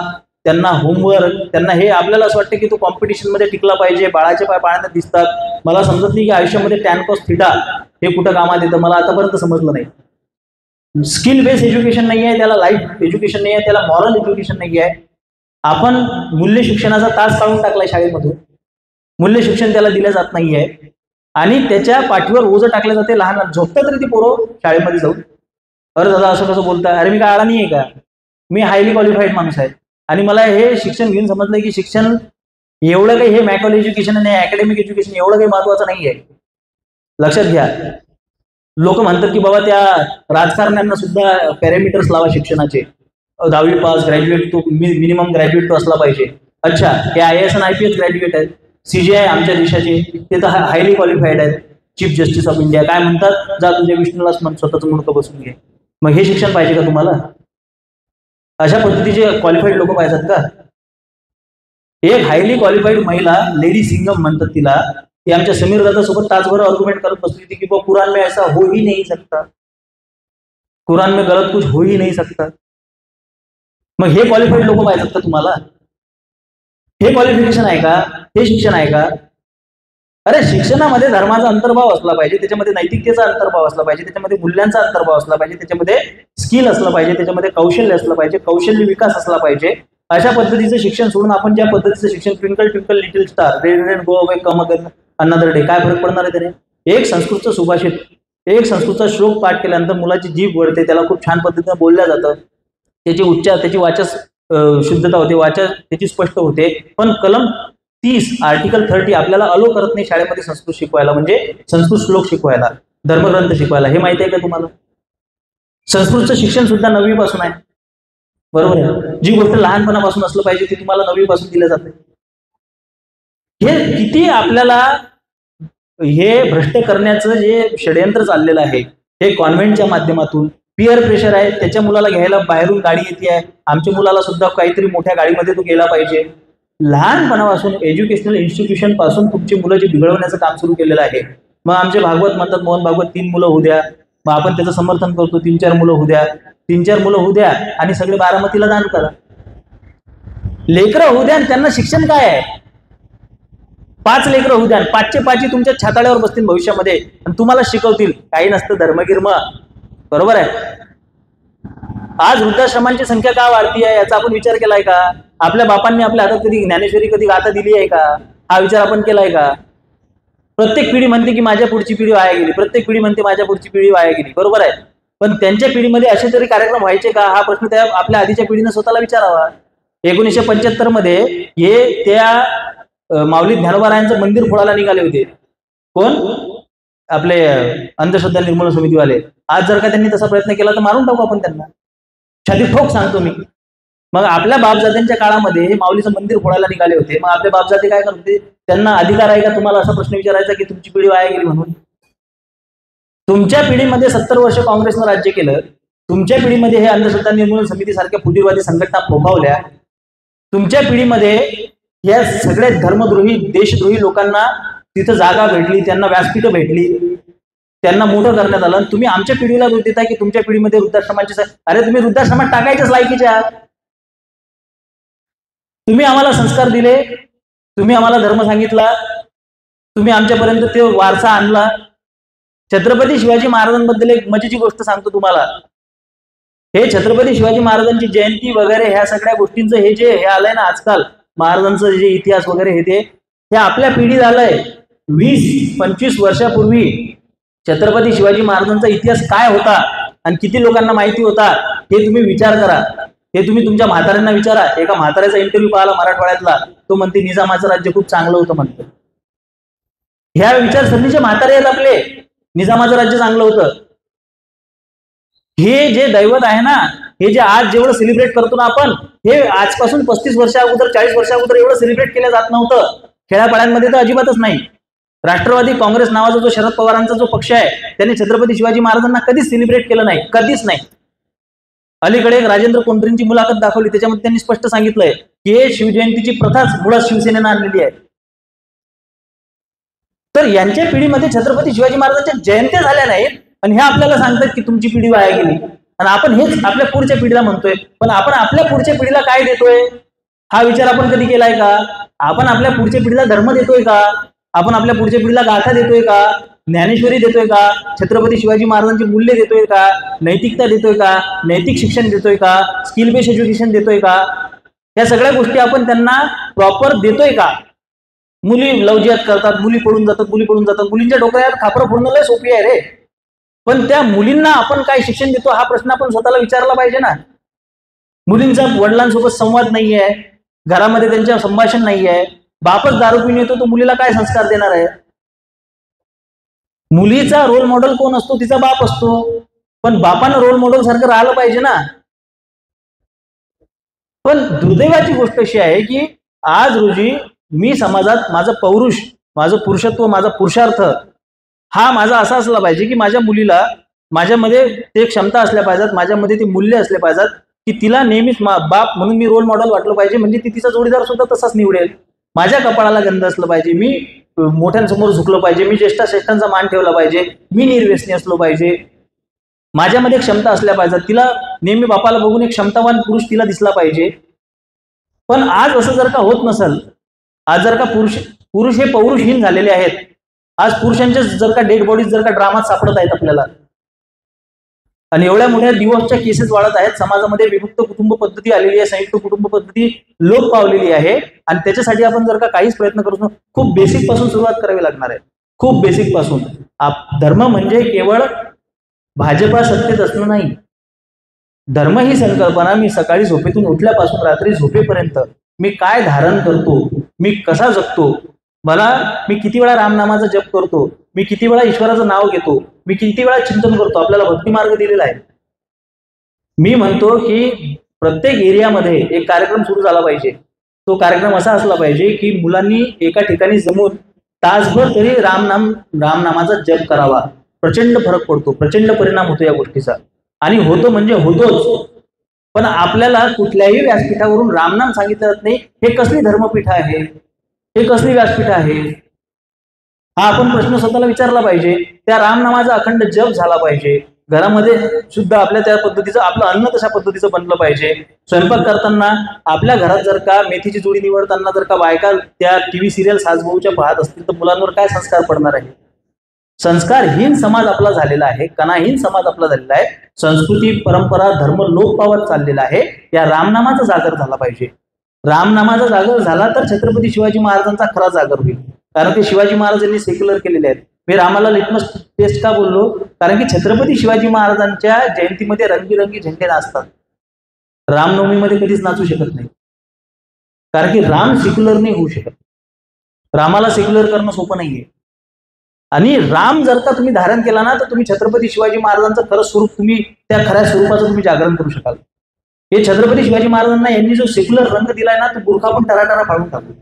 त्यांना होमवर्क, त्यांना हे आपल्याला असं वाटतं की तो कॉम्पिटिशन मध्ये टिकला पाहिजे, बाळाचे पाय पाळण्यात दिसतात. मला समजत नाही की आयुष्यामध्ये टॅन कॉस थिटा हे कुठं कामात येतं, मला आतापर्यंत समजलं नाही. स्किल बेस्ड एज्युकेशन नाही आहे त्याला, लाईफ एज्युकेशन नाही आहे त्याला, मॉरल एज्युकेशन नाही आहे. आपण मूल्य शिक्षणाचा तास काढून टाकलाय शाळेमधून. मूल्य शिक्षण त्याला दिलं जात नाहीये आणि त्याच्या पाठीवर ओझं टाकलं जाते. लहान झोपतात तरी ती पोरं शाळेमध्ये जाऊन. अरे दादा असं कसं बोलताय? अरे मी काय आळा नाहीये का? मी हायली क्वालिफाईड माणूस आहे आणि मला हे शिक्षण घेऊन समजलंय की शिक्षण एवढं काही, हे मॅकल एज्युकेशन आणि अकॅडमिक एज्युकेशन एवढं काही महत्वाचं नाहीये. लक्षात घ्या. लोक म्हणतात की बाबा त्या राजकारण्यांना सुद्धा पॅरामीटर्स लावा शिक्षणाचे. 10वी पास, ग्रॅज्युएट, तो मिनिमम ग्रॅज्युएट तो असला पाहिजे. अच्छा, हे IAS आणि IPS ग्रॅज्युएट आहेत. CGI आमच्या देशाचे ते तर हायली क्वालिफाईड आहेत. चीफ जस्टिस ऑफ इंडिया काय म्हणतात? जा तुझ्या विष्णूलाच स्वतःच मुंडकं बसून घे. मग हे शिक्षण पाहिजे का तुम्हाला? अशा पद्धतीचे क्वालिफाईड लोक पाहिजेत का? एक हायली क्वालिफाईड महिला, लेडी सिंगम म्हणतात तिला, ती आमच्या समीर दादा सोबत तासभर आर्ग्युमेंट करत बसली होती की कुरान में ऐसा हो ही नहीं सकता, कुरान में गलत कुछ हो ही नहीं सकता. मग हे क्वालिफाईड लोक पाहिजेत का तुम्हाला? हे क्वालिफिकेशन आहे का? हे शिक्षण आहे का? अरे शिक्षणामध्ये धर्माचा अंतर्भाव असला पाहिजे, त्याच्यामध्ये नैतिकतेचा अंतर्भाव असला पाहिजे, त्याच्यामध्ये मूल्यांचा अंतर्भाव असला पाहिजे, त्याच्यामध्ये स्किल असलं पाहिजे, त्याच्यामध्ये कौशल्य असलं पाहिजे, कौशल्य विकास असला पाहिजे. अशा पद्धतीचं शिक्षण सोडून आपण ज्या पद्धतीचं शिक्षण, twinkle twinkle little star, rain rain go away come again another day, काय फरक पडणार आहे त्याने? एक संस्कृतचं सुभाषित, एक संस्कृतचा श्लोक पाठ केल्यानंतर मुलाची जीभ वळते, त्याला खूप छान पद्धतीने बोलल्या जातं, त्याची उच्चार, त्याची वाचा शुद्धता होते, वाचा त्याची स्पष्ट होते. पण कलम 30 आर्टिकल 30 आपल्याला अलो करत नाही शाळेमध्ये संस्कृत शिकवायला, म्हणजे संस्कृत श्लोक शिकवायला, धर्मग्रंथ शिकवायला. हे माहिती आहे का तुम्हाला? संस्कृतचं शिक्षण सुद्धा 9वी पासून आहे. बरोबर आहे. जी गोष्ट लहानपणापासून असलं पाहिजे ती तुम्हाला 9वी पासून दिल्या जाते. हे किती आपल्याला हे भ्रष्ट करण्याचं जे षडयंत्र चाललेलं आहे, हे कॉन्व्हेंटच्या माध्यमातून पिअर प्रेशर आहे. त्याच्या मुलाला घ्यायला बाहेरून गाडी येते आहे, आमच्या मुलाला सुद्धा काहीतरी मोठ्या गाडीमध्ये तो गेला पाहिजे. लहानपणापासून एज्युकेशनल इन्स्टिट्यूशन पासून तुमची मुलं जे बिघडवण्याचं काम सुरू केलेलं आहे. मग आमचे भागवत म्हणतात, मोहन भागवत 3 मुलं होऊ द्या, मग आपण त्याचं समर्थन करतो. 3-4 मुलं होऊ द्या, 3-4 मुलं होऊ द्या आणि सगळे बारामतीला दान करा. लेकरं होऊ द्या आणि त्यांना शिक्षण काय आहे? 5 लेकरं होऊ द्या, 5चे 5 तुमच्या छाताळ्यावर बसतील भविष्यामध्ये आणि तुम्हाला शिकवतील. काही नसतं धर्मगिर्म. बरोबर आहे. आज वृद्धाश्रमांची संख्या का वाढती आहे याचा आपण विचार केलाय का? आपल्या बापांनी आपल्या हातात कधी ज्ञानेश्वरी, कधी गाथा दिली आहे का? हा विचार आपण केलाय का? प्रत्येक पिढी म्हणते की माझ्या पुढची पिढी वाया गेली, प्रत्येक पिढी म्हणते माझ्या पुढची पिढी वाया गेली. बरोबर आहे. पण त्यांच्या पिढीमध्ये असे तरी कार्यक्रम व्हायचे का? हा प्रश्न त्या आपल्या आधीच्या पिढीने स्वतःला विचारावा. 1975 मध्ये हे त्या माऊली ज्ञानोबारायांचं मंदिर फोडायला निघाले होते. कोण? आपले अंधश्रद्धा निर्मूलन समितीवाले. आज जर का त्यांनी तसा प्रयत्न केला तर मारून टाकू आपण त्यांना. छाती ठोक सांगतो मी. मग आपल्या बापजात्यांच्या काळामध्ये हे माऊलीचं मंदिर फोडायला निघाले होते. मग आपले बापजाते काय करते? त्यांना अधिकार आहे का तुम्हाला असा प्रश्न विचारायचा की तुमची पिढी वाया गेली म्हणून? तुमच्या पिढीमध्ये 70 वर्ष काँग्रेसनं राज्य केलं. तुमच्या पिढीमध्ये हे अंधश्रद्धा निर्मूलन समिती सारख्या फुटीरवादी संघटना फोफावल्या. तुमच्या पिढीमध्ये या सगळ्या धर्मद्रोही, देशद्रोही लोकांना तिथं जागा भेटली, त्यांना व्यासपीठं भेटली, त्यांना मोठं करण्यात आलं. तुम्ही आमच्या पिढीला दोष देता की तुमच्या पिढीमध्ये वृद्धाश्रमांचे. अरे तुम्ही वृद्धाश्रमात टाकायच्याच लायकीच्या. तुम्ही आम्हाला संस्कार दिले, तुम्ही आम्हाला धर्म सांगितला, तुम्ही आमच्यापर्यंत ते वारसा आणला. छत्रपती शिवाजी महाराजांबद्दल एक मजेची गोष्ट सांगतो तुम्हाला. हे छत्रपती शिवाजी महाराजांची जयंती वगैरे ह्या सगळ्या गोष्टींचं हे जे हे आलंय ना आजकाल, महाराजांचं जे इतिहास वगैरे हे आपल्या पिढी झालंय. 20-25 वर्षापूर्वी छत्रपती शिवाजी महाराजांचा इतिहास काय होता आणि किती लोकांना माहिती होता हे तुम्ही विचार करा. हे तुम्ही तुमच्या म्हाताऱ्यांना विचारा. एका म्हाताऱ्याचा इंटरव्ह्यू पाहिला मराठवाड्यातला, तो म्हणते निजामाचं राज्य खूप चांगलं होतं म्हणतो. ह्या विचारसरणीचे म्हातारे आहेत आपले. निजामाचं राज्य चांगलं होतं. हे जे दैवत आहे ना, हे जे आज जेवढं सेलिब्रेट करतो ना आपण, हे आजपासून 35 वर्षा अगोदर, 40 वर्षा अगोदर एवढं सेलिब्रेट केलं जात नव्हतं. खेड्यापाड्यांमध्ये तर अजिबातच नाही. राष्ट्रवादी काँग्रेस नावाचा जो शरद पवारांचा जो पक्ष आहे, त्याने छत्रपती शिवाजी महाराजांना कधीच सेलिब्रेट केलं नाही, कधीच नाही. अलीकडे एक राजेंद्र कोंढरेंची मुलाखत दाखवली, त्याच्यामध्ये त्यांनी स्पष्ट सांगितलंय की हे शिवजयंतीची प्रथाच मुळात शिवसेनेनं आणलेली आहे. तर यांच्या पिढीमध्ये छत्रपती शिवाजी महाराजांच्या जयंत्या झाल्या नाहीत आणि हे आपल्याला सांगतात की तुमची पिढी वाया गेली. आणि आपण हेच आपल्या पुढच्या पिढीला म्हणतोय. पण आपण आपल्या पुढच्या पिढीला काय देतोय हा विचार आपण कधी केलाय का? आपण आपल्या पुढच्या पिढीला धर्म देतोय का? आपण आपल्या पुढच्या पिढीला गाथा देतोय का? ज्ञानेश्वरी देतोय का? छत्रपती शिवाजी महाराजांची मूल्य देतोय का? नैतिकता देतोय का? नैतिक शिक्षण देतोय का? स्किल बेस्ड एज्युकेशन देतोय का? या सगळ्या गोष्टी आपण त्यांना प्रॉपर देतोय का? मुली लवजियात करतात, मुली पळून जातात, मुलींच्या डोक्यात खापरं फोडणं लय सोपी आहे रे. पण त्या मुलींना आपण काय शिक्षण देतो हा प्रश्न आपण स्वतःला विचारला पाहिजे ना. मुलींचा वडिलांसोबत संवाद नाहीये, घरामध्ये त्यांच्या संभाषण नाहीये, बापच दारू पिऊन येतो, तो मुलीला काय संस्कार देणार आहे? मुलीचा रोल मॉडेल कोण असतो? तिचा बाप असतो. पण बापानं रोल मॉडेल सारखं राहिलं पाहिजे ना. पण दुर्दैवाची गोष्ट अशी आहे की आज रोजी मी समाजात माझं पौरुष, माझं पुरुषत्व, माझा पुरुषार्थ हा माझा असा असला पाहिजे की माझ्या मुलीला माझ्यामध्ये ते क्षमता असल्या पाहिजेत, माझ्यामध्ये ते मूल्य असले पाहिजेत की तिला नेहमीच बाप म्हणून मी रोल मॉडेल वाटलं पाहिजे. म्हणजे ती तिचा जोडीदार सुद्धा तसाच निवडेल. माझ्या कपाळाला गंध असलं पाहिजे, मी मोठ्यांसमोर झुकलो पाहिजे, मी ज्येष्ठांचा मान ठेवला पाहिजे, मी निर्व्यसनी असलो पाहिजे, माझ्यामध्ये क्षमता असल्या पाहिजेत. तिला नेहमी बापाला बघून एक क्षमतावान पुरुष तिला दिसला पाहिजे. पण आज असं जर का होत नसेल, आज जर का पुरुष हे पौरुषहीन झालेले आहेत, आज पुरुषांच्या जर का डेड बॉडीज जर का ड्रामात सापडत आहेत आपल्याला, आणि एवढ्या मोठ्या डिवोर्सच्या केसेस वाढत आहेत, समाजामध्ये विभक्त कुटुंब पद्धती आलेली आहे, संयुक्त कुटुंब पद्धती लोप पावलेली आहे. आणि त्याच्यासाठी आपण जर का काहीच प्रयत्न करू, खूप बेसिक पासून सुरुवात करावी लागणार आहे. खूप बेसिक पासून. धर्म म्हणजे केवळ भाजपा सत्तेत असणं नाही. धर्म ही संकल्पना मी सकाळी झोपेतून उठल्यापासून रात्री झोपेपर्यंत मी काय धारण करतो, मी कसा जगतो, मी किती वेळा रामनामाचा जप करतो, मी किती वेळा ईश्वराचं नाव घेतो, मी किती वेळा चिंतन करतो, आपल्याला भक्ती मार्ग दिलेला आहे. मी म्हणतो की प्रत्येक एरियामध्ये एक कार्यक्रम सुरू झाला पाहिजे. तो कार्यक्रम असा असला पाहिजे की मुलांनी एका ठिकाणी जमून तासभर तरी रामनामाचा जप करावा. प्रचंड फरक पडतो, प्रचंड परिणाम होतो या गोष्टीचा. आणि होतो म्हणजे होतोच. पण आपल्याला कुठल्याही व्यासपीठावरून रामनाम सांगितलं जात नाही. हे कसली धर्मपीठ आहे, हे कसली व्यासपीठ आहे, हा आपण प्रश्न स्वतःला विचारला पाहिजे. त्या रामनामाचा अखंड जप झाला पाहिजे. घरामध्ये सुद्धा आपल्या त्या पद्धतीचं आपलं अन्न तशा पद्धतीचं बनलं पाहिजे. स्वयंपाक करताना आपल्या घरात जर का मेथीची जोडी निवडताना जर का बायका त्या टीव्ही सिरियल सासबहूच्या पाहत असतील तर मुलांवर काय संस्कार पडणार आहे? संस्कारहीन समाज आपला झालेला आहे, कणाहीन समाज आपला झालेला आहे. संस्कृती, परंपरा, धर्म लोप पावत चाललेला आहे. या रामनामाचा जागर झाला पाहिजे. रामनामाचा जागर झाला तर छत्रपती शिवाजी महाराजांचा खरा जागर होईल. कारण ते शिवाजी महाराजांनी सेक्युलर केलेले आहेत. मी रामाला लिटमस टेस्ट का बोललो? कारण की छत्रपती शिवाजी महाराजांच्या जयंतीमध्ये रंगीरंगी झेंडे नाचतात. रामनवमीमध्ये कधीच नाचू शकत नाही, कारण की राम सेक्युलर नाही होऊ शकत. रामाला सेक्युलर करणं सोपं नाहीये. आणि राम जर का तुम्ही धारण केला ना तर तुम्ही छत्रपती शिवाजी महाराजांचं खरं स्वरूप, तुम्ही त्या खऱ्या स्वरूपाचं तुम्ही जागरण करू शकाल. हे छत्रपती शिवाजी महाराजांना यांनी जो सेक्युलर रंग दिलाय ना, तो बुरखा पण टराटरा फाडून टाकू.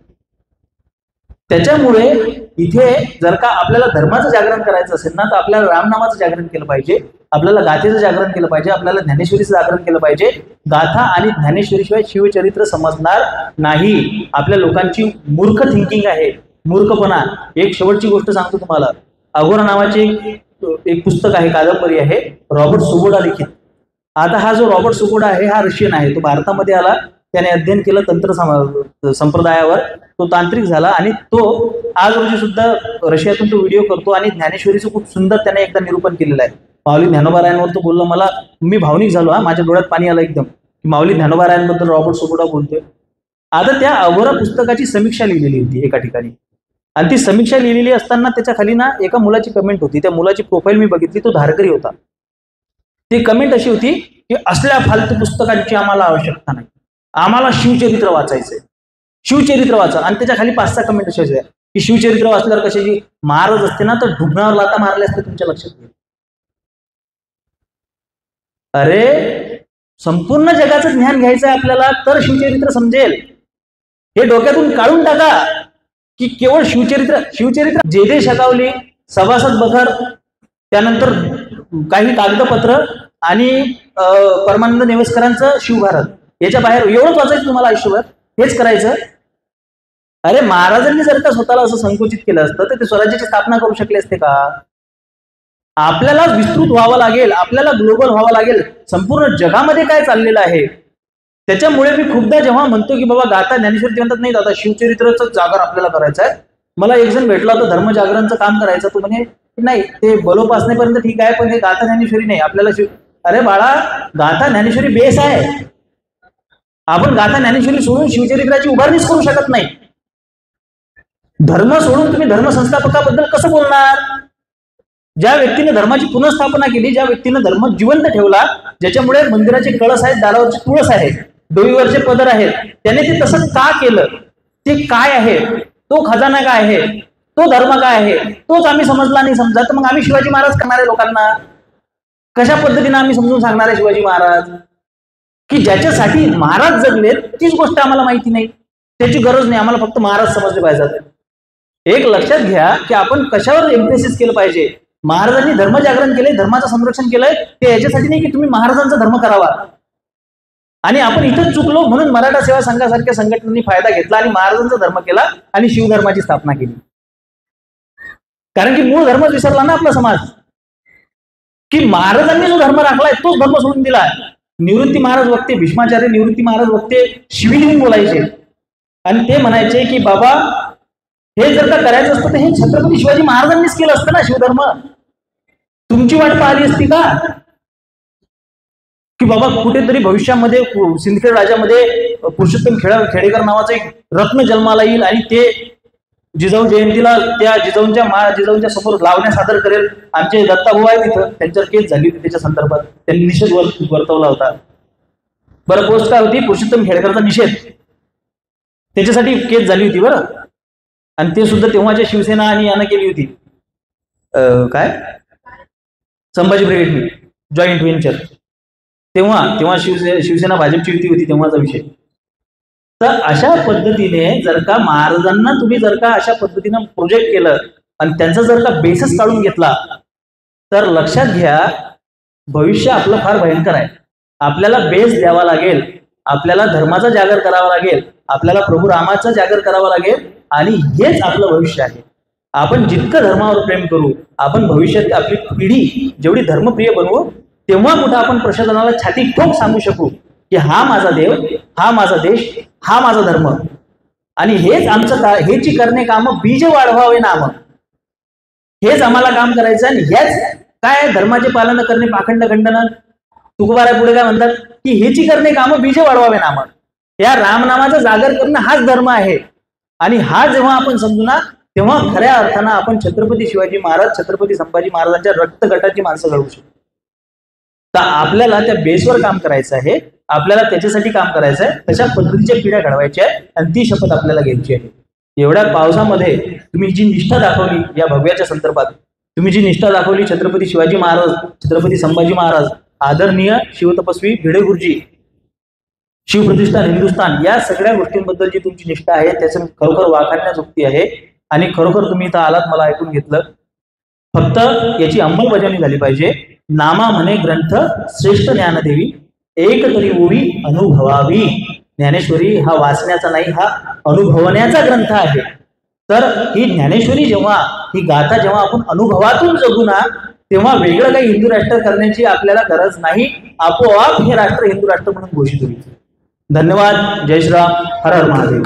त्याच्यामुळे इथे जर का आपल्याला धर्माचं जागरण करायचं असेल ना तर आपल्याला रामनामाचं जागरण केलं पाहिजे, आपल्याला गाथेचं जागरण केलं पाहिजे, आपल्याला ज्ञानेश्वरीचं जागरण केलं पाहिजे. गाथा आणि ज्ञानेश्वरीशिवाय शिवचरित्र समजणार नाही. आपल्या लोकांची मूर्ख थिंकिंग आहे, मूर्खपणा. एक शेवटची गोष्ट सांगतो तुम्हाला. अघोरा नावाचे एक पुस्तक आहे, कादंबरी आहे, रॉबर्ट सुबोडा लिखित. आता हा जो रॉबर्ट सुबोडा आहे हा रशियन आहे. तो भारतामध्ये आला, त्याने अध्ययन केलं तंत्र संप्रदायावर, तो तांत्रिक झाला आणि तो आज रोजी सुद्धा रशियातून तो व्हिडिओ करतो. आणि ज्ञानेश्वरीचं खूप सुंदर त्याने एकदा निरूपण केलेलं आहे. माऊली ज्ञानोबारायांवर तो बोलला, मला मी भावनिक झालो. माझ्या डोळ्यात पाणी आलं एकदम की माऊली ज्ञानोबारायांबद्दल रॉबर्ट सुबोडा बोलतोय. आता त्या अघोरा पुस्तकाची समीक्षा लिहिलेली होती एका ठिकाणी, आणि ती समीक्षा लिहिलेली असताना त्याच्या खाली ना एका मुलाची कमेंट होती. त्या मुलाची प्रोफाईल मी बघितली, तो धारकरी होता. ती कमेंट अशी होती की असल्या फालतू पुस्तकांची आम्हाला आवश्यकता नाही, आम्हाला शिवचरित्र वाचायचंय, शिवचरित्र वाचा. आणि त्याच्या खाली 5-6 कमेंट अशा होत्या की शिवचरित्र वाचल्यावर कशाची महाराज असते ना तर ढुंगणावर लाता मारले असते, तुमच्या लक्षात येईल. अरे संपूर्ण जगाचं ज्ञान घ्यायचं आहे आपल्याला तर शिवचरित्र समजेल. हे डोक्यातून काढून टाका की केवळ शिवचरित्र जे शकावली, सभासद बखर, त्यानंतर काही कागदपत्र आणि परमानंद नेवस्करांचं शिवभारत, याच्या बाहेर एवढंच वाचायचं तुम्हाला आयुष्यभर, हेच करायचं. अरे महाराजांनी जर का स्वतःला असं संकुचित केलं असतं तर ते स्वराज्याची स्थापना करू शकले असते का? आपल्याला विस्तृत व्हावं लागेल, आपल्याला ग्लोबल व्हावं लागेल. संपूर्ण जगामध्ये काय चाललेलं आहे त्याच्यामुळे मी खूपदा जेव्हा म्हणतो की बाबा गाथा ज्ञानेश्वरी म्हणतात नाही दादा शिवचरित्रचं जागर आपल्याला करायचं आहे. मला एक जण भेटला होता धर्मजागरणचं काम करायचं, तो म्हणे नाही ते बलोपासनेपर्यंत ठीक आहे पण हे गाथा ज्ञानेश्वरी नाही आपल्याला अरे बाळा, गाथा ज्ञानेश्वरी बेस आहे. आपण गाथा ज्ञानेश्वरी सोडून शिवचरित्राची उभारणीच करू शकत नाही. धर्म सोडून तुम्ही धर्मसंस्थापकाबद्दल कसं बोलणार? ज्या व्यक्तीने धर्माची पुनर्स्थापना केली, ज्या व्यक्तीने धर्म जिवंत ठेवला, ज्याच्यामुळे मंदिराचे कळस आहेत, दारावरचे तुळस आहेत, डोईवरचे पदर आहेत, त्याने ते तसं का केलं, ते काय आहे, तो खजाना काय आहे, तो धर्म काय आहे, तोच आम्ही समजला नाही समजा, तर मग आम्ही शिवाजी महाराज करणारे लोकांना कशा पद्धतीने आम्ही समजून सांगणार आहे शिवाजी महाराज? की ज्याच्यासाठी महाराज जगले तीच गोष्ट आम्हाला माहिती नाही, त्याची गरज नाही, आम्हाला फक्त महाराज समजले पाहिजेत. एक लक्षात घ्या की आपण कशावर एम्फेसिस केलं पाहिजे. महाराजांनी धर्मजागरण केले, धर्माचं संरक्षण केलंय, ते याच्यासाठी नाही की तुम्ही महाराजांचा धर्म करावा. आणि आपण इथंच चुकलो म्हणून मराठा सेवा संघासारख्या संघटनांनी फायदा घेतला आणि महाराजांचा धर्म केला आणि शिवधर्माची स्थापना केली. कारण की मूळ धर्मच विसरला ना आपला समाज, की महाराजांनी जो धर्म राखलाय तोच धर्म सोडून दिला. निवृत्ती महाराज वक्ते, भीष्माचार्य निवृत्ती महाराज वक्ते शिवी बोलायचे आणि ते म्हणायचे की बाबा हे जर का करायचं असतं तर हे छत्रपती शिवाजी महाराजांनीच केलं असतं ना शिवधर्म. तुमची वाट पाहिली असती का? की बाबा कुठेतरी भविष्यामध्ये सिंदखेड राजामध्ये पुरुषोत्तम खेडेकर नावाचं एक रत्न जन्माला येईल आणि ते जिजाऊ जयंतीला त्या जिजाऊंच्या समोर लावण्या सादर करेल. आमचे दत्ताभाऊ आहे तिथं, त्यांच्यावर केस झाली होती त्याच्या संदर्भात, त्यांनी निषेध वर्तवला होता. बरं, पोस्ट काय होती? पुरुषोत्तम खेडेकरचा निषेध, त्याच्यासाठी केस झाली होती बरं. आणि ते सुद्धा तेव्हाच्या शिवसेना आणि यानं केली होती, काय संभाजी ब्रिगेडनी जॉईंट व्हेंचर. तेव्हा शिवसेना भाजपची युती होती तेव्हाचा विषय. तर अशा पद्धतीने जर का महाराजांना तुम्ही जर का अशा पद्धतीनं प्रोजेक्ट केलं आणि त्यांचा जर का बेसच काढून घेतला तर लक्षात घ्या भविष्य आपलं फार भयंकर आहे. आपल्याला बेस द्यावा लागेल, आपल्याला धर्माचा जागर करावा लागेल, आपल्याला प्रभू रामाचा जागर करावा लागेल आणि हेच आपलं भविष्य आहे. आपण जितकं धर्मावर प्रेम करू, आपण भविष्यात आपली पिढी जेवढी धर्मप्रिय बनवू, तेव्हा कुठं आपण प्रशासनाला छाती ठोक सांगू शकू की हा माझा देव, हा माझा देश, हा माझा धर्म. आणि हेच आमचं हेची करणे काम बीज वाढवावे नाम, हेच आम्हाला काम करायचं. आणि हेच काय धर्माचे पालन करणे पाखंड खंडन. तुकोबाराय पुढे काय म्हणतात की हेची करणे काम बीज वाढवावे नाम. या रामनामाचा जागर करणं हाच धर्म आहे. आणि हा जेव्हा आपण समजू ना तेव्हा खऱ्या अर्थानं आपण छत्रपती शिवाजी महाराज, छत्रपती संभाजी महाराजांच्या रक्तगटाची माणसं घडवू शकतो. तर आपल्याला त्या बेसवर काम करायचं आहे, आपल्याला त्याच्यासाठी काम करायचं आहे, तशा पद्धतीच्या पिढ्या घडवायच्या आहे आणि ती शपथ आपल्याला घ्यायची आहे. एवढ्या पावसामध्ये तुम्ही जी निष्ठा दाखवली या भव्याच्या संदर्भात, तुम्ही जी निष्ठा दाखवली छत्रपती शिवाजी महाराज, छत्रपती संभाजी महाराज, आदरणीय शिवतपस्वी भिडे गुरुजी, शिवप्रतिष्ठान हिंदुस्थान, या सगळ्या गोष्टींबद्दल जी तुमची निष्ठा आहे त्याचं खरोखर वाखाणण्याजोगती आहे. आणि खरोखर तुम्ही इथं आलात, मला ऐकून घेतलं. फक्त याची अंमलबजावणी झाली पाहिजे. नामा म्हणे ग्रंथ श्रेष्ठ ज्ञानदेवी, एक तरी ओवी अनुभवावी. ज्ञानेश्वरी हा वाचण्याचा नाही, हा अनुभवण्याचा ग्रंथ आहे. तर ही ज्ञानेश्वरी जेव्हा, ही गाथा जेव्हा आपण अनुभवातून जगू ना, तेव्हा वेगळं काही हिंदू राष्ट्र करण्याची आपल्याला गरज नाही. आपोआप हे राष्ट्र हिंदू राष्ट्र म्हणून घोषित होईल. धन्यवाद. जय श्रीराम. हर हर महादेव.